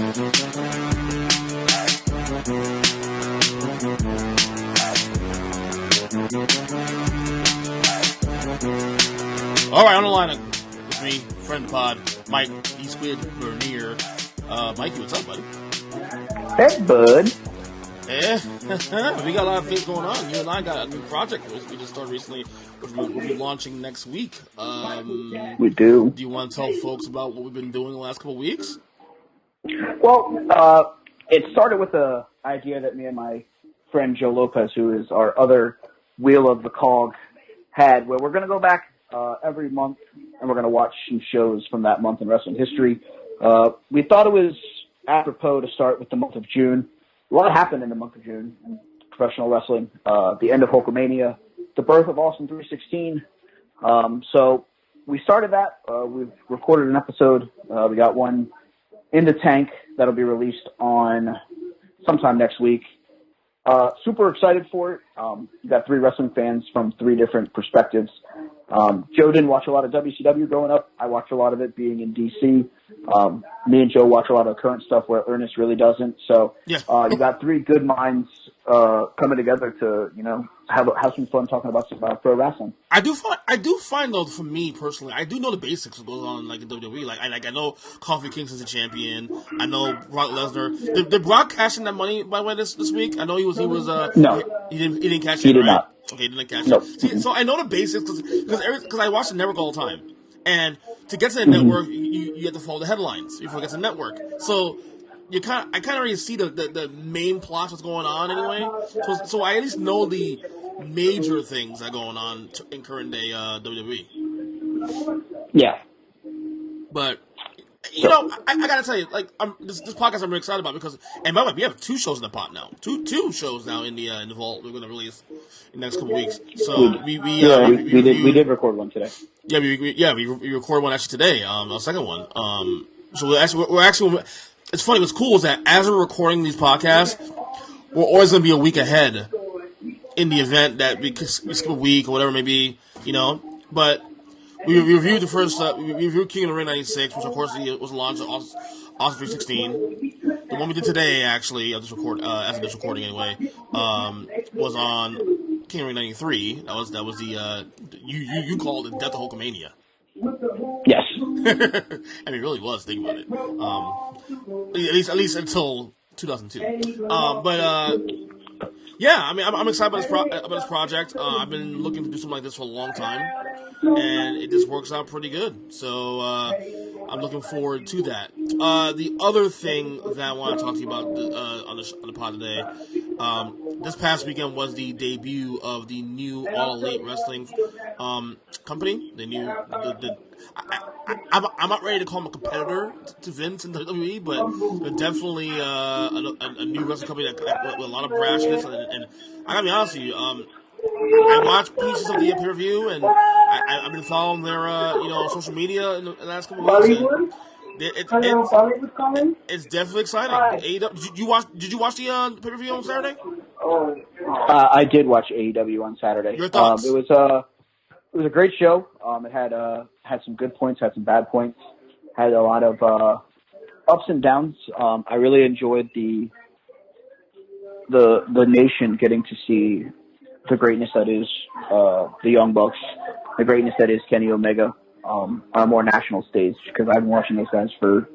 All right, on the line with me, friend of the pod, Mike, Squid, Bernier. Mikey, what's up, buddy? Hey, bud. Yeah, we got a lot of things going on. You and I got a new project we just started recently, which we'll be launching next week. We do. Do you want to tell folks about what we've been doing the last couple of weeks? Well, it started with the idea that me and my friend Joe Lopez, who is our other wheel of the cog, had, where we're going to go back every month and we're going to watch some shows from that month in wrestling history. We thought it was apropos to start with the month of June. A lot happened in the month of June in professional wrestling. The end of Hulkamania, the birth of Austin 316. So we started that. We've recorded an episode. We got one in the tank that'll be released on sometime next week. Super excited for it. You got three wrestling fans from three different perspectives. Joe didn't watch a lot of WCW growing up. I watched a lot of it being in DC. Me and Joe watch a lot of current stuff where Ernest really doesn't. So you got three good minds coming together to, have some fun talking about some pro wrestling. I do find though, for me personally, I do know the basics of what goes on like in WWE. I know Kofi Kingston's a champion. I know Brock Lesnar. Did Brock cash in that money by the way this week? I know he was no. He didn't cash it. He did right? not. Okay, he didn't cash Nope. it. See, so I know the basics because I watch the network all the time, and to get to the network, you have to follow the headlines before it gets to the network. So I kind of already see the main plots what's going on anyway. So I at least know the major things that are going on in current day WWE. Yeah. But I gotta tell you, like, this podcast I'm really excited about because, and by the way, we have two shows in the pot now. Two shows now in the vault. We're going to release in the next couple of weeks. So we did record one today. Yeah, we recorded one actually today. Our second one. So we're actually. It's funny. What's cool is that as we're recording these podcasts, we're always going to be a week ahead in the event that we skip a week or whatever it may be, But we reviewed the first. We reviewed King of the Ring '96, which of course was launched on Austin 316. The one we did today, actually, as of this recording anyway, was on King of the Ring '93. That was the you called it Death of Hulkamania. Yes. I mean, it really was. Think about it. At least until 2002. Yeah, I mean, I'm excited about this project. I've been looking to do something like this for a long time, and it just works out pretty good. So I'm looking forward to that. The other thing that I want to talk to you about on the pod today, this past weekend was the debut of the new All Elite Wrestling company. The new I'm not ready to call them a competitor to Vince and WWE, but they're definitely a new wrestling company that with a lot of brashness. And I gotta be honest with you, I watched pieces of the pay-per-view, and I've been following their social media in the last couple of weeks. It's definitely exciting. Did you watch the pay-per-view on Saturday? I did watch AEW on Saturday. Your thoughts? It was a great show. It had some good points, had some bad points, had a lot of ups and downs. I really enjoyed the nation getting to see the greatness that is the Young Bucks, the greatness that is Kenny Omega on a more national stage, because I've been watching those guys for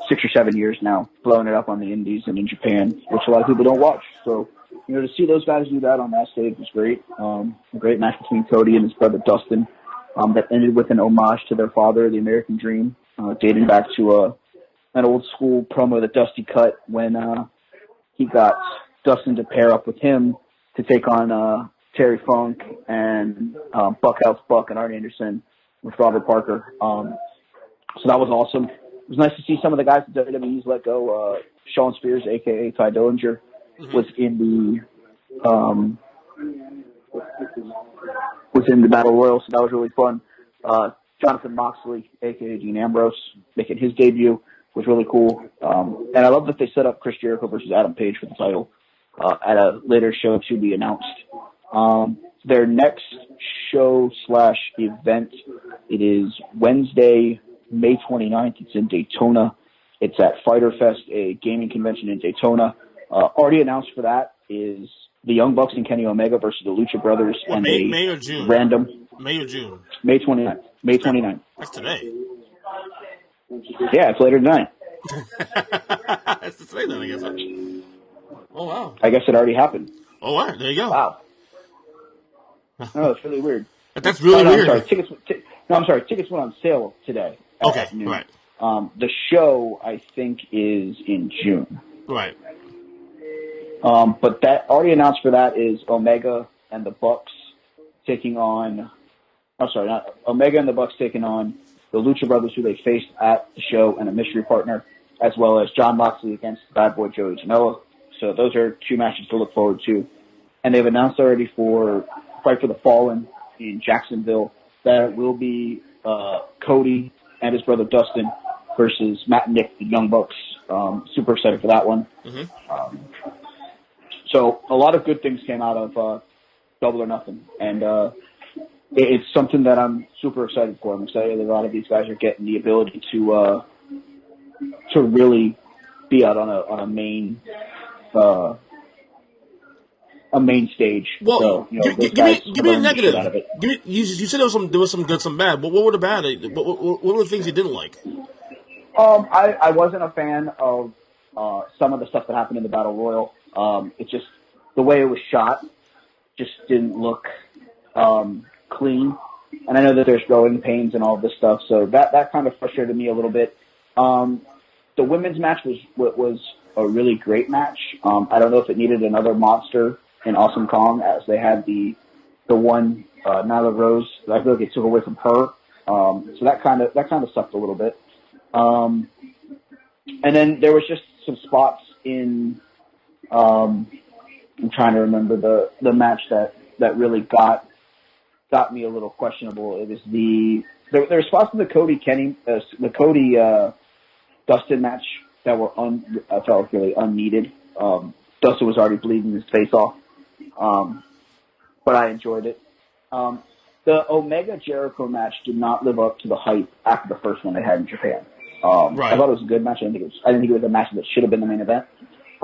6 or 7 years now, blowing it up on the indies and in Japan, which a lot of people don't watch. So, to see those guys do that on that stage was great. A great match between Cody and his brother Dustin that ended with an homage to their father, the American Dream, dating back to an old school promo that Dusty cut when he got Dustin to pair up with him to take on Terry Funk and Buckhouse Buck and Arn Anderson with Robert Parker. So that was awesome. It was nice to see some of the guys that WWE's let go. Shawn Spears, a.k.a. Ty Dillinger, was in the Battle Royal, so that was really fun. Jonathan Moxley, a.k.a. Dean Ambrose, making his debut was really cool. And I love that they set up Chris Jericho versus Adam Page for the title at a later show to be announced. Their next show/event, it is Wednesday, May 29th. It's in Daytona. It's at Fyter Fest, a gaming convention in Daytona. Already announced for that is the Young Bucks and Kenny Omega versus the Lucha Brothers and May or June? Random May or June? May 29th. May 29th. That's today. Yeah, it's later tonight. It's today then, I guess. Oh, wow. I guess it already happened. Oh, wow. There you go. Wow. No, it's really weird. That's really weird. I'm sorry. Tickets went on sale today. Okay, right. The show, I think, is in June. Right. But that already announced for that is Omega and the Bucks taking on. I'm sorry, not Omega and the Bucks taking on the Lucha Brothers, who they faced at the show, and a mystery partner, as well as Jon Moxley against Bad Boy Joey Janela. So those are two matches to look forward to. And they've announced already for Fight for the Fallen in Jacksonville that it will be Cody and his brother Dustin versus Matt and Nick, the Young Bucks. Super excited for that one. Mm-hmm. So a lot of good things came out of Double or Nothing, and it's something that I'm super excited for. I'm excited that a lot of these guys are getting the ability to really be out on a main stage. Well, so, give me a negative. You said there was some good, some bad. But what were the bad? What were the things you didn't like? I wasn't a fan of some of the stuff that happened in the Battle Royal. It's just the way it was shot just didn't look clean. And I know that there's growing pains and all this stuff, so that kind of frustrated me a little bit. The women's match was a really great match. I don't know if it needed another monster in Awesome Kong, as they had the one Nyla Rose that I feel like it took away from her. So that kind of sucked a little bit. And then there was just some spots in. I'm trying to remember the match that really got me a little questionable. It was there were spots in the Cody Dustin match that were I felt really unneeded. Dustin was already bleeding his face off, but I enjoyed it. The Omega Jericho match did not live up to the hype after the first one they had in Japan. Right. I thought it was a good match. I didn't think it was a match that should have been the main event.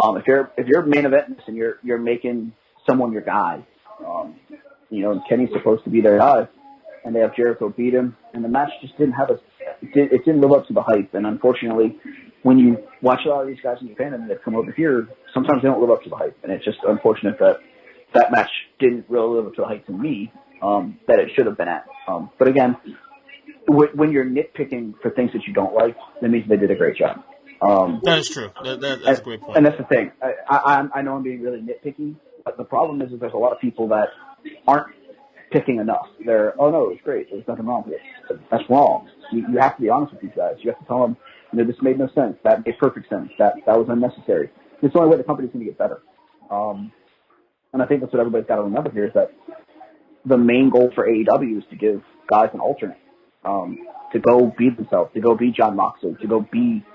If you're main eventing this and you're making someone your guy, and Kenny's supposed to be their guy, and they have Jericho beat him, and the match just didn't have it didn't live up to the hype. And unfortunately, when you watch a lot of these guys in Japan and they come over here, sometimes they don't live up to the hype, and it's just unfortunate that match didn't really live up to the hype to me that it should have been at. But again, when you're nitpicking for things that you don't like, that means they did a great job. That is true. That's a great point. And that's the thing. I know I'm being really nitpicky, but the problem is that there's a lot of people that aren't picking enough. They're, oh no, it's great. There's nothing wrong with it. That's wrong. You have to be honest with these guys. You have to tell them, this made no sense. That made perfect sense. That was unnecessary. It's the only way the company's going to get better. And I think that's what everybody's got to remember here is that the main goal for AEW is to give guys an alternate, to go be themselves, to go be Jon Moxley, to go be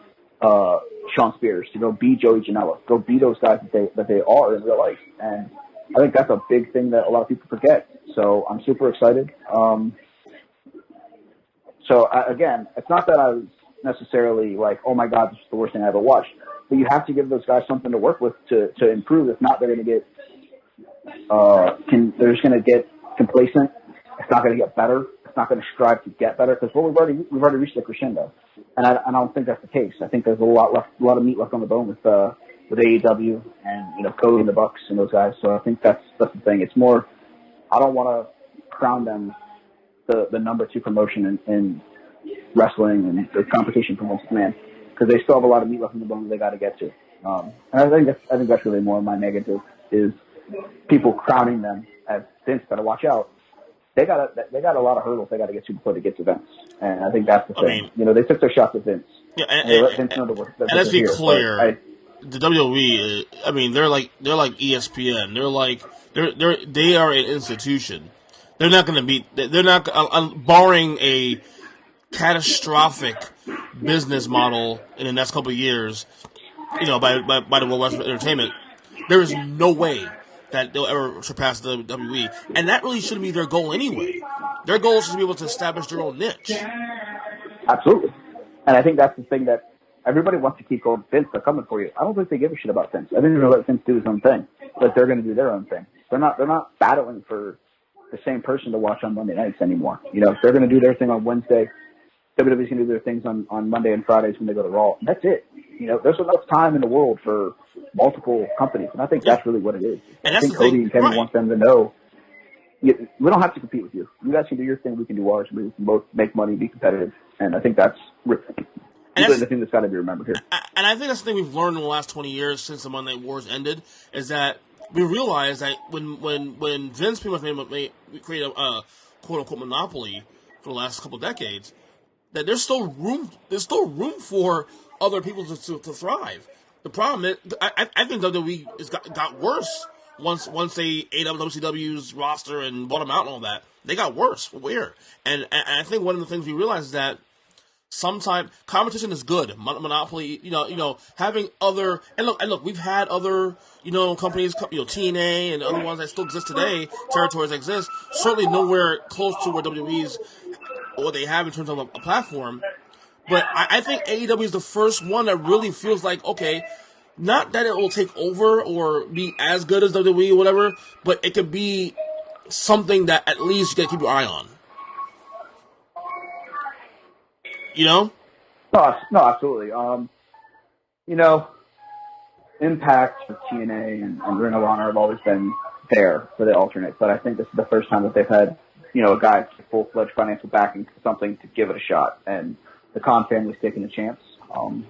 Sean Spears, to go be Joey Janela, go be those guys that they are in real life. And I think that's a big thing that a lot of people forget. So I'm super excited. Again, it's not that I was necessarily like, oh my God, this is the worst thing I ever watched. But you have to give those guys something to work with to improve. If not, they're going to get they're just going to get complacent. It's not going to get better. It's not going to strive to get better because we've already reached the crescendo, and I don't think that's the case. I think there's a lot of meat left on the bone with AEW and Cody and the Bucks and those guys. So I think that's the thing. It's more I don't want to crown them the number 2 promotion in wrestling and the competition for Vince McMahon because they still have a lot of meat left on the bone that they got to get to. And I think that's really more of my negative is people crowning them as Vince better watch out. They got a lot of hurdles they got to get to before they get to Vince, and I think that's the thing. They took their shots at Vince. Yeah, and let's be clear, the WWE. They're like ESPN. They are an institution. They're not going to be. They're not barring a catastrophic business model in the next couple of years. By the World Wrestling Entertainment, there is no way that they'll ever surpass the WWE. And that really shouldn't be their goal anyway. Their goal is to be able to establish their own niche. Absolutely. And I think that's the thing that everybody wants to keep going, Vince, they're coming for you. I don't think they give a shit about Vince. I think they're going to let Vince do his own thing, but they're going to do their own thing. They're not battling for the same person to watch on Monday nights anymore. You know, if they're going to do their thing on Wednesday, WWE's going to do their things on Monday and Fridays when they go to Raw. And that's it. You know, there's enough time in the world for multiple companies, and I think that's really what it is. And I think Cody and Kevin want them to know, we don't have to compete with you. You guys can do your thing, we can do ours. We can both make money, be competitive. And I think that's really the thing that's got to be remembered here. And I think that's the thing we've learned in the last 20 years since the Monday Night Wars ended, is that we realized that when Vince pretty much created a quote-unquote monopoly for the last couple of decades, that there's still room for other people to thrive. The problem is, I think WWE has got worse once they ate up WCW's roster and bought them out and all that. They got worse. Weird. And I think one of the things we realize is that sometimes competition is good. Monopoly, having other and look, we've had other companies, TNA and other ones that still exist today. Territories that exist, certainly nowhere close to where WWE's what they have in terms of a platform. But I think AEW is the first one that really feels like, okay, not that it will take over or be as good as WWE or whatever, but it could be something that at least you got to keep your eye on. You know? No, absolutely. Impact for TNA and Ring of Honor have always been there for the alternate, but I think this is the first time that they've had, a guy with full-fledged financial backing for something to give it a shot, and the Khan family's taking a chance. I'm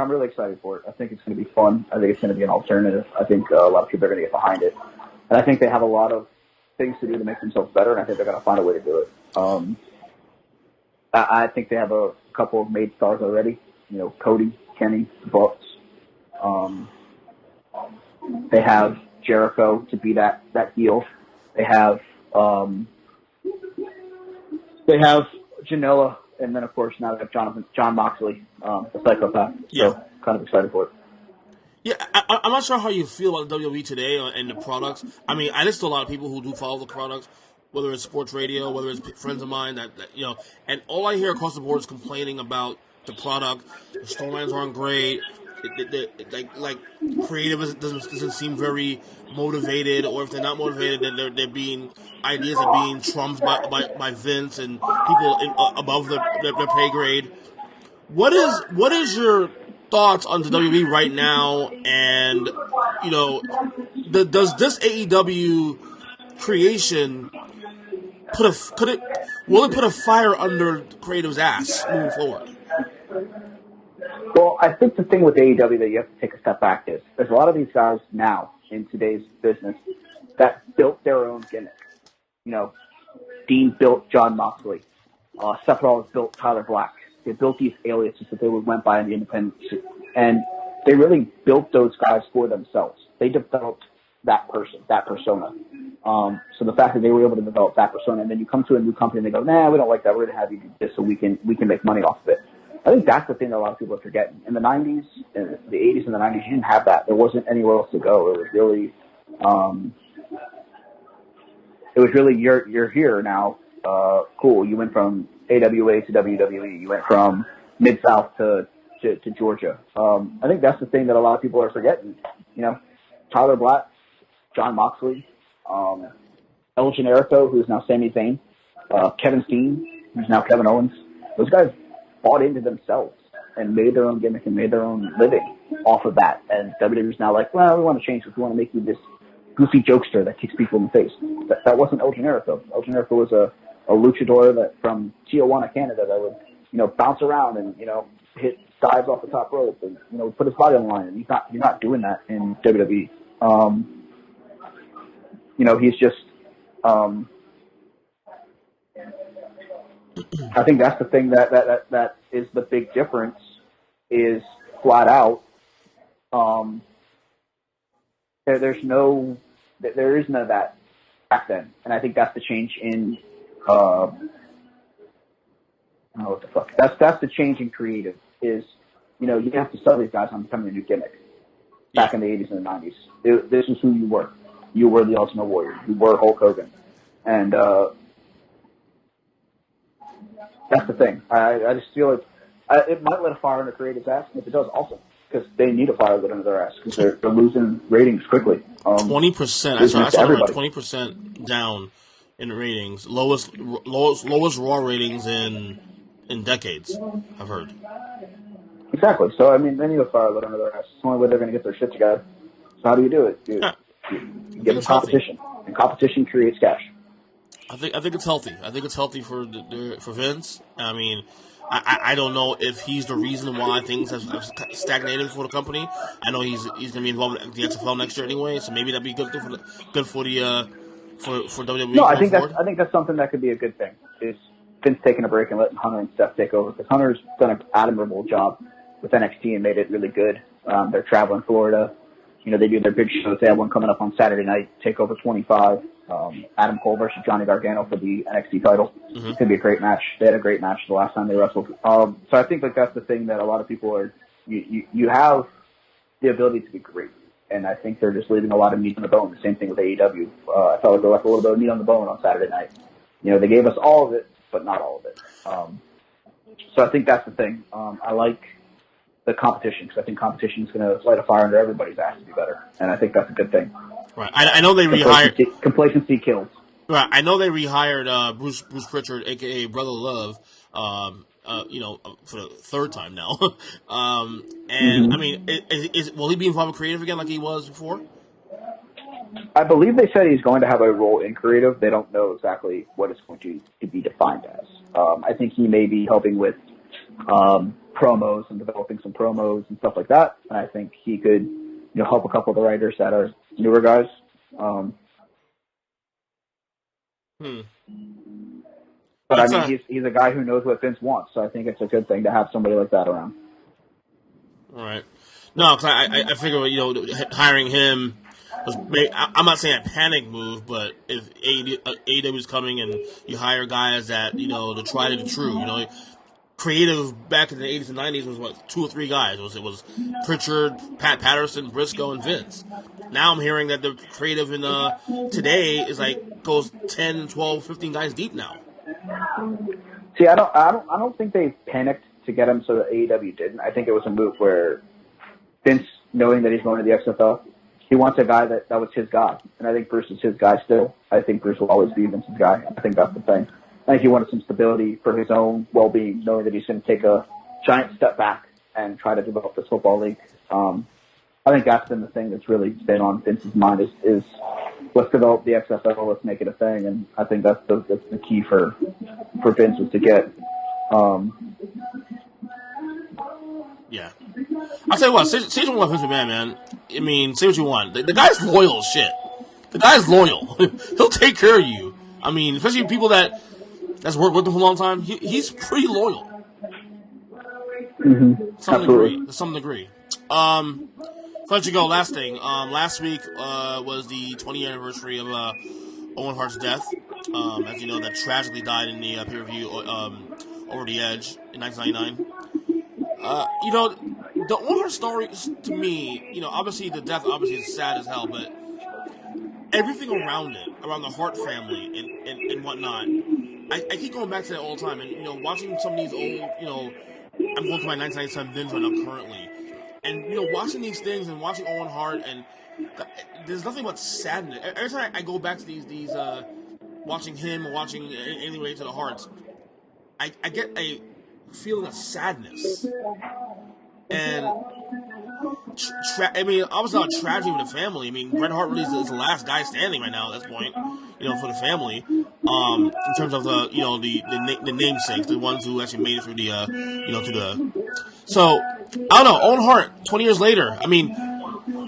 really excited for it. I think it's going to be fun. I think it's going to be an alternative. I think a lot of people are going to get behind it, and I think they have a lot of things to do to make themselves better, and I think they're going to find a way to do it. I think they have a couple of made stars already. Cody, Kenny, Bucks. They have Jericho to be that heel. They have Janela, and then of course now they have John Moxley, the psychopath. Yeah. So kind of excited for it. Yeah, I'm not sure how you feel about WWE today and the products. I mean, I just know a lot of people who do follow the products, whether it's sports radio, whether it's friends of mine that and all I hear across the board is complaining about the product. The storylines aren't great. Like creative doesn't seem very motivated, or if they're not motivated, then they're being ideas are being trumped by Vince and people above their pay grade. What is your thoughts on the WWE right now? And does this AEW creation will it put a fire under Creative's ass moving forward? Well, I think the thing with AEW that you have to take a step back is there's a lot of these guys now in today's business that built their own gimmick. Dean built John Moxley. Seth Rollins built Tyler Black. They built these aliases that they went by in the independent scene. And they really built those guys for themselves. They developed that person, that persona. So the fact that they were able to develop that persona, and then you come to a new company and they go, nah, we don't like that. We're going to have you do this so we can make money off of it. I think that's the thing that a lot of people are forgetting. In the 90s, in the 80s and the 90s, you didn't have that. There wasn't anywhere else to go. It was really, you're here now. Cool. You went from AWA to WWE. You went from Mid-South to Georgia. I think that's the thing that a lot of people are forgetting. Tyler Black, John Moxley, El Generico, who's now Sami Zayn, Kevin Steen, who's now Kevin Owens. Those guys bought into themselves and made their own gimmick and made their own living off of that. And WWE's now like, well, we want to change this. We want to make you this goofy jokester that kicks people in the face. That wasn't El Generico. El Generico was a luchador that from Tijuana, Canada, that would, bounce around and, hit dives off the top rope and, put his body on the line. And you're not doing that in WWE. He's just, I think that's the thing that is the big difference is flat out. There is none of that back then. And I think that's the change in, what the fuck? That's the change in creative is, you have to sell these guys on becoming a new gimmick. Back in the 80s and the 90s. This is who you were. You were the Ultimate Warrior. You were Hulk Hogan. And, that's the thing. I just feel like It might let a fire under creative's ass, and if it does, awesome, because they need a fire lit under their ass because they're losing ratings quickly. 20%. I saw about 20% down in ratings. Lowest Raw ratings in decades. I've heard. Exactly. So I mean, they need a fire lit under their ass. It's the only way they're going to get their shit together. So how do you do it? You give them competition, and competition creates cash. I think it's healthy. I think it's healthy for Vince. I mean, I don't know if he's the reason why things have stagnated for the company. I know he's going to be involved in the XFL next year anyway, so maybe that'd be good for WWE. No, I think that's something that could be a good thing. Is Vince taking a break and letting Hunter and Steph take over, because Hunter's done an admirable job with NXT and made it really good. They're traveling Florida. You know, they do their big shows. They have one coming up on Saturday night, TakeOver 25. Adam Cole versus Johnny Gargano for the NXT title. Mm-hmm. It's going to be a great match. They had a great match the last time they wrestled. So I think like that's the thing that a lot of people are, you have the ability to be great. And I think they're just leaving a lot of meat on the bone. The same thing with AEW. I felt like they left a little bit of meat on the bone on Saturday night. You know, they gave us all of it, but not all of it. So I think that's the thing. I like the competition, because I think competition is going to light a fire under everybody's ass to be better. And I think that's a good thing. Right. I know they rehired. Complacency kills. Right. I know they rehired Bruce Pritchard, aka Brother Love. For the third time now. I mean, will he be involved in creative again like he was before? I believe they said he's going to have a role in creative. They don't know exactly what it's going to be defined as. I think he may be helping with promos and developing some promos and stuff like that. And I think he could, help a couple of the writers that are newer guys. But I mean, he's a guy who knows what Vince wants, so I think it's a good thing to have somebody like that around. All right. No, because I figure, hiring him was, I'm not saying a panic move, but if AEW is coming and you hire guys that, the tried and true, creative back in the 80s and 90s was what, 2 or 3 guys. It was Pritchard, Pat Patterson, Briscoe, and Vince. Now I'm hearing that the creative in today is goes 10, 12, 15 guys deep now. See, I don't think they panicked to get him so that AEW didn't. I think it was a move where Vince, knowing that he's going to the XFL, he wants a guy that was his guy. And I think Bruce is his guy still. I think Bruce will always be Vince's guy. I think that's the thing. I think he wanted some stability for his own well-being, knowing that he's going to take a giant step back and try to develop this football league. I think that's been the thing that's really been on Vince's mind is let's develop the XFL, let's make it a thing. And I think that's the key for Vince is to get. Yeah. I'll tell you what, say what you want Vince McMahon, man. I mean, say what you want. The guy's loyal as shit. The guy's loyal. He'll take care of you. I mean, especially people that's worked with him for a long time. He's pretty loyal. Mm-hmm. To some degree. So let you go. Last thing. Last week was the 20th anniversary of Owen Hart's death. As you know, that tragically died in the pay-per-view Over the Edge in 1999. The Owen Hart story, to me, obviously the death obviously is sad as hell, but everything around it, around the Hart family and whatnot, I keep going back to that all the time. And, watching some of these old, I'm going to my 1997 binge right now currently. And, watching these things and watching Owen Hart, and there's nothing but sadness. Every time I go back to these watching him, watching anything related to the Harts, I get a feeling of sadness. And, obviously not a tragedy with the family. I mean, Bret Hart really is the last guy standing right now at this point, for the family. In terms of the namesakes, the ones who actually made it through So, I don't know, Owen Hart, 20 years later, I mean,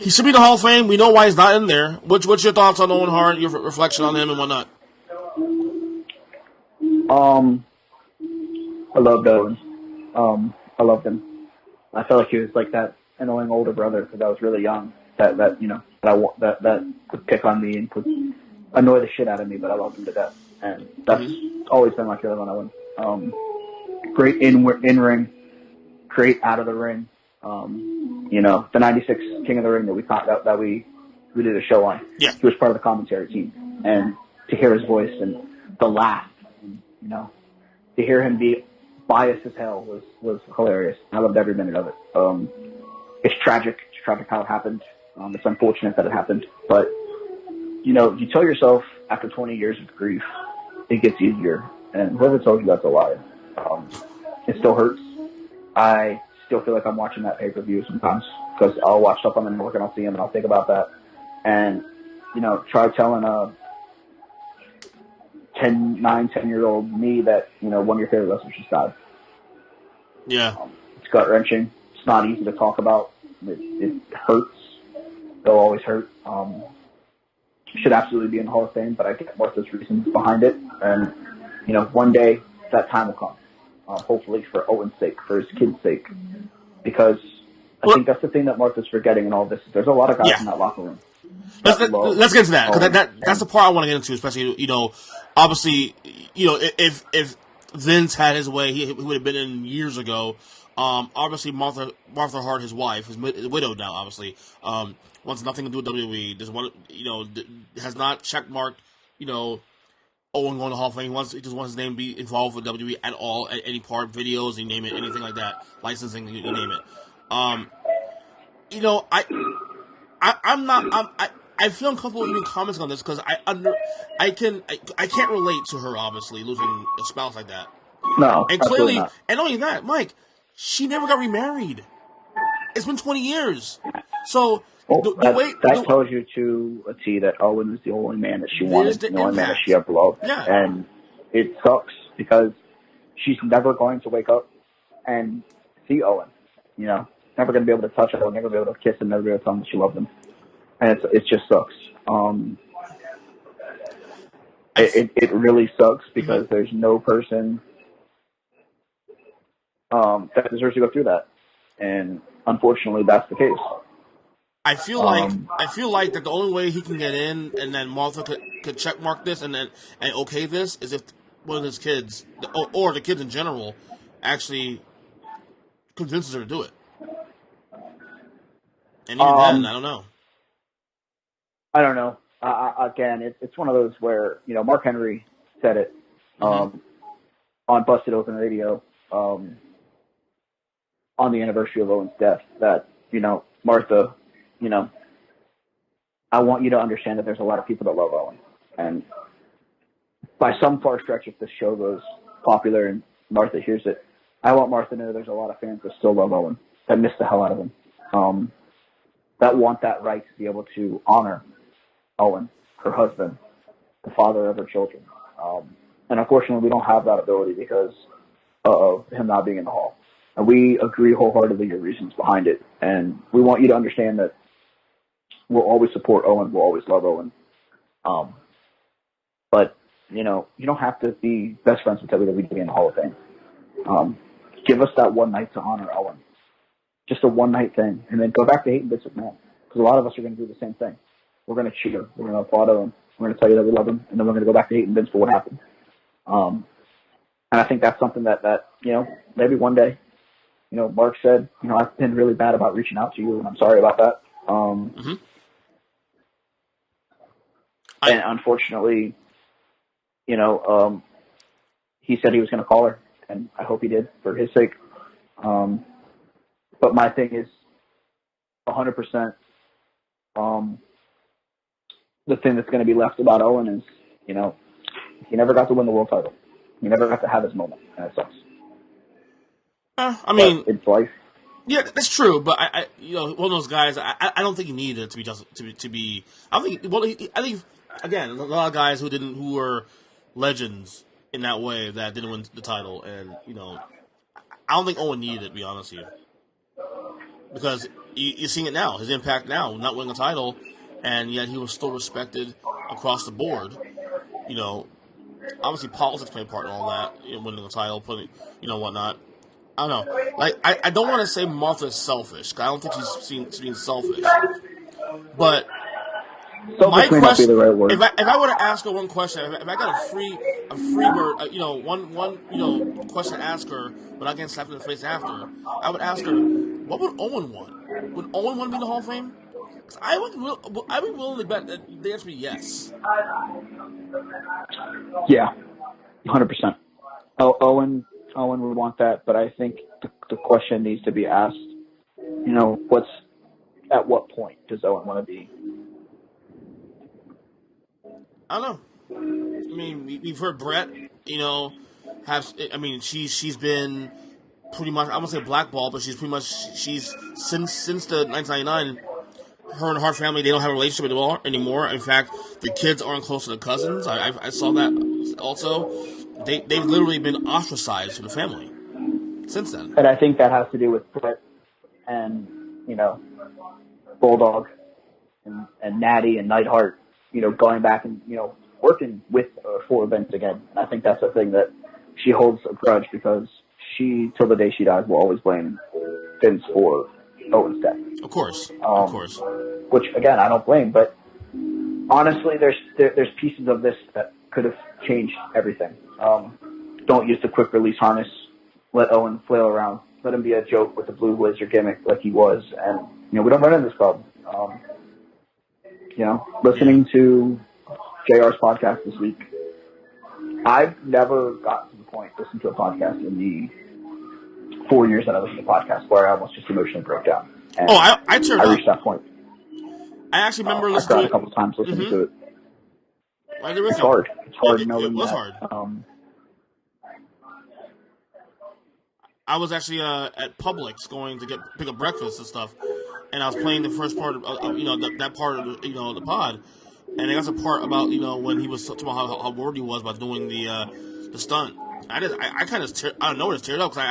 he should be in the Hall of Fame. We know why he's not in there. What's your thoughts on Owen Hart, your reflection on him and whatnot? I loved Owen. I loved him. I felt like he was like that annoying older brother because I was really young. That could pick on me and could annoy the shit out of me, but I loved him to death. And that's always been my feeling on Owen. Great in ring, great out of the ring. The '96 King of the Ring that we did a show on. Yeah. He was part of the commentary team, and to hear his voice and the laugh, to hear him be biased as hell was hilarious. I loved every minute of it. It's tragic. It's tragic how it happened. It's unfortunate that it happened. But, you know, you tell yourself after 20 years of grief, it gets easier. And whoever told you that's a lie. It still hurts. I still feel like I'm watching that pay-per-view sometimes because I'll watch stuff on the network and I'll see him and I'll think about that. And, you know, try telling a 10-year-old me that, you know, one of your favorite wrestlers just died. Yeah. It's gut-wrenching. It's not easy to talk about. It hurts. They'll always hurt. Should absolutely be in the Hall of Fame, but I get Martha's reasons behind it. And, you know, one day that time will come. Hopefully for Owen's sake, for his kid's sake. Because I think that's the thing that Martha's forgetting in all this. There's a lot of guys in that locker room. Let's get into that, because that's the part I want to get into, especially, you know, obviously, you know, if Vince had his way, he would have been in years ago. Obviously, Martha Hart, his wife, is widowed now, obviously, wants nothing to do with WWE, doesn't want, you know, has not checkmarked, you know, Owen going to Hall of Fame. He just wants his name to be involved with WWE at all, at any part, videos, you name it, anything like that, licensing, you name it. You know, I feel uncomfortable even commenting on this because I can't relate to her, obviously, losing a spouse like that. No, And absolutely clearly, not. and not only that, Mike, she never got remarried. It's been 20 years. So, Well, that the tells you to a T that Owen was the only man that she there's wanted, the the only man that impact. she ever loved. Yeah. And it sucks because she's never going to wake up and see Owen. You know, never going to be able to touch Owen, never be able to kiss him, never be able to tell him that she loved him. And it just sucks. It really sucks because there's no person that deserves to go through that. And unfortunately, that's the case. I feel like that the only way he can get in, and then Martha could checkmark this and okay this, is if one of his kids, or the kids in general, actually convinces her to do it. And even then, I don't know. I don't know. Again, it's one of those where, you know, Mark Henry said it on Busted Open Radio on the anniversary of Owen's death that, you know, Martha, you know, I want you to understand that there's a lot of people that love Owen. And by some far stretch, if this show goes popular and Martha hears it, I want Martha to know there's a lot of fans that still love Owen, that miss the hell out of him, that want that right to be able to honor Owen, her husband, the father of her children. And unfortunately, we don't have that ability because of him not being in the Hall. And we agree wholeheartedly your reasons behind it. And we want you to understand that we'll always support Owen. We'll always love Owen. But, you know, you don't have to be best friends with WWE to be in the Hall of Fame. Give us that one night to honor Owen. Just a one-night thing. And then go back to hating Vince McMahon. Because a lot of us are going to do the same thing. We're going to cheer. We're going to applaud Owen. We're going to tell you that we love him. And then we're going to go back to hating Vince for what happened. And I think that's something that, you know, maybe one day, you know, Mark said, you know, I've been really bad about reaching out to you, and I'm sorry about that. And unfortunately, you know, he said he was going to call her, and I hope he did for his sake. But my thing is 100%, the thing that's going to be left about Owen is, you know, he never got to win the world title. He never got to have his moment, and it sucks. I mean, but it's life. Yeah, that's true. But I, you know, one of those guys. I don't think he needed it to be to be. I think. Well, I think again, a lot of guys who were legends in that way that didn't win the title, and you know, I don't think Owen needed it. To be honest with you, because you're seeing it now. His impact now, not winning the title, and yet he was still respected across the board. You know, obviously politics played a part in all that. You know, winning the title, putting, you know, whatnot. I don't know. Like, I don't want to say Martha's selfish. I don't think she's being selfish. But my may not be question, the right word. if I were to ask her one question, if I got a free bird, you know, one you know question to ask her, but I get slapped in the face after, I would ask her, what would Owen want? Would Owen want to be in the Hall of Fame? Because I'd be willing to bet that the answer would be yes. Yeah, 100%. Owen Owen would want that, but I think the question needs to be asked, at what point does Owen want to be? I don't know. I mean, we've heard Brett, she's been pretty much, I won't say blackballed, but she's since the 1999, her and Hart family, they don't have a relationship at all anymore. In fact, the kids aren't close to the cousins. I saw that also. They've literally been ostracized from the family since then. And I think that has to do with Brett and, Bulldog and Natty and Neidhart, going back and, working with or for Vince again. And I think that's the thing that she holds a grudge, because she, till the day she dies, will always blame Vince for Owen's death. Of course. Which, again, I don't blame, but honestly, there's pieces of this that could have changed everything. Don't use the quick release harness. Let Owen flail around. Let him be a joke with the Blue Blazer gimmick like he was. And, we don't run into this problem. Listening to JR's podcast this week, I've never gotten to the point listening to a podcast in the 4 years that I listened to podcasts where I almost just emotionally broke down. And I turned up. I reached that point. I actually remember listening to it. I cried a couple times listening to it. It's hard. It's hard knowing it was that. hard. I was actually at Publix going to pick up breakfast and stuff, and I was playing the first part of that part of the pod, and I got the part about when he was talking about how worried he was about doing the stunt. I kind of out of nowhere just teared up, because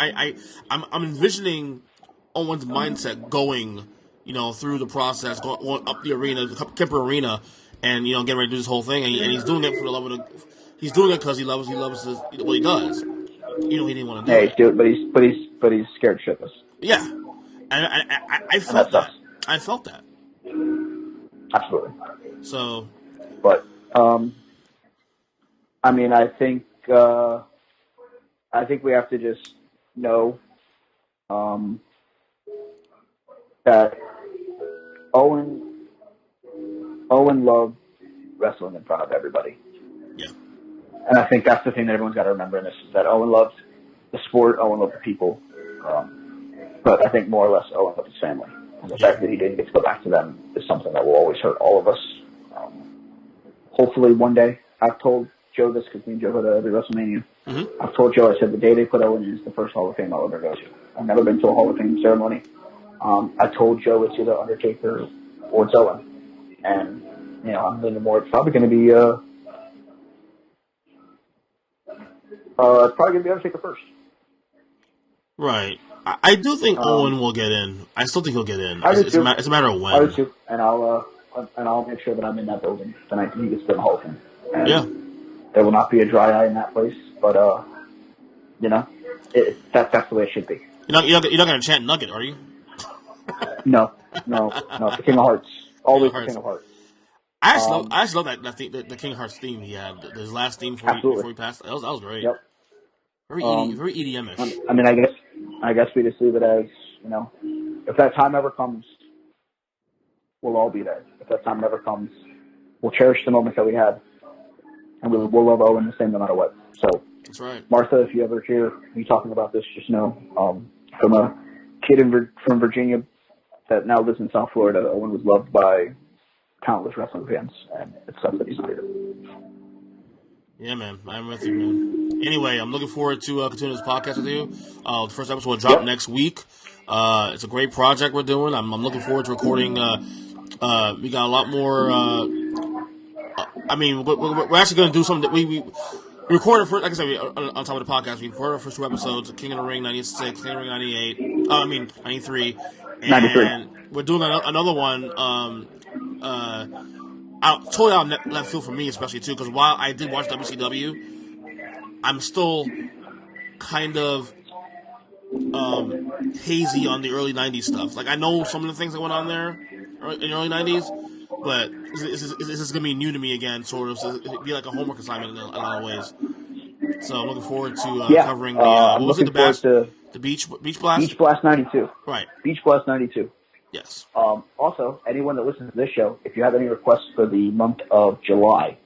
I'm envisioning Owen's mindset going through the process, going up the arena, the Kemper Arena, and getting ready to do this whole thing, and he's doing it for the love of he's doing it because he loves what he does. He didn't want to do it. But he's scared shitless. Yeah, and I felt that. I felt that. Absolutely. So, but I think we have to just know that Owen loved wrestling in front of everybody. Yeah. And I think that's the thing that everyone's got to remember in this, is that Owen loved the sport, Owen loved the people, but I think more or less Owen loved his family. And the fact that he didn't get to go back to them is something that will always hurt all of us. Hopefully one day, I've told Joe this, because me and Joe go to every WrestleMania. Mm-hmm. I've told Joe, I said, the day they put Owen in is the first Hall of Fame I'll ever go to. I've never been to a Hall of Fame ceremony. I told Joe it's either Undertaker or it's Owen. And, I'm leaning more, it's probably going to be, it's probably going to be Undertaker first. Right. I do think Owen will get in. I still think he'll get in. It's a matter of when. I do too. And I'll make sure that I'm in that building the night he gets to the Hall of Fame. And there will not be a dry eye in that place, but that's the way it should be. You're not going to chant Nugget, are you? No. The King of Hearts. Always the King of Hearts. I actually love that theme, the King of Hearts theme he had. His last theme before he passed. That was great. Yep. Very EDM-ish. I guess we just leave it as, if that time ever comes, we'll all be there. If that time never comes, we'll cherish the moments that we had, and we'll love Owen the same no matter what. So, that's right. Martha, if you ever hear me talking about this, just know, from a kid from Virginia that now lives in South Florida, Owen was loved by countless wrestling fans, and it's stuff that he's not here. Yeah, man. I'm with you, man. Anyway, I'm looking forward to continuing this podcast with you. The first episode will drop next week. It's a great project we're doing. I'm looking forward to recording. We got a lot more. We're actually going to do something that we recorded for. Like I said, on top of the podcast, we recorded our first 2 episodes: King of the Ring '96, King of the Ring '98. '93. And 93. We're doing another one. Totally out of left field for me, especially too, because while I did watch WCW, I'm still kind of hazy on the early '90s stuff. Like, I know some of the things that went on there in the early '90s, but this is going to be new to me again, sort of. So it'd be like a homework assignment in a lot of ways. So I'm looking forward to covering the what was it? The Beach Blast? Beach Blast '92. Right. Beach Blast '92. Yes. Also, anyone that listens to this show, if you have any requests for the month of July,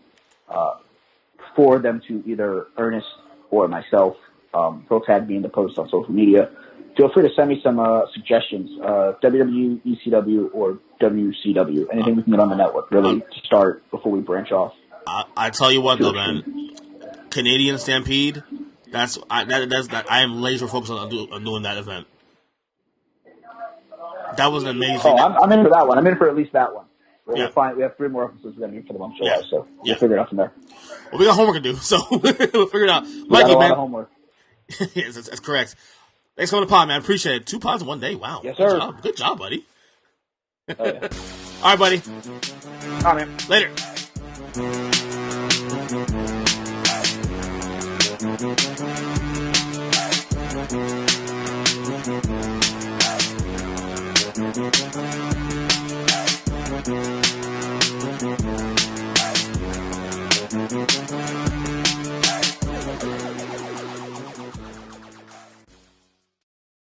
forward them to either Ernest or myself, He'll tag me in the post on social media. Feel free to send me some suggestions, WWE, ECW, or WCW. Anything we can get on the network, really, to start before we branch off. I tell you what, though, man. Canadian Stampede, I am laser focused on doing that event. That was an amazing. Oh, I'm in for that one. I'm in for at least that one. Yeah. We have 3 more episodes we're going to do for the month of July, Yeah. so we'll figure it out from there. Well, we got homework to do, so we'll figure it out. We Mikey, got a lot man. of homework. Yes, that's correct. Thanks for coming to the pod, man. Appreciate it. 2 pods in one day. Wow. Yes, sir. Good job, buddy. Oh, yeah. All right, buddy. All right, man. Later.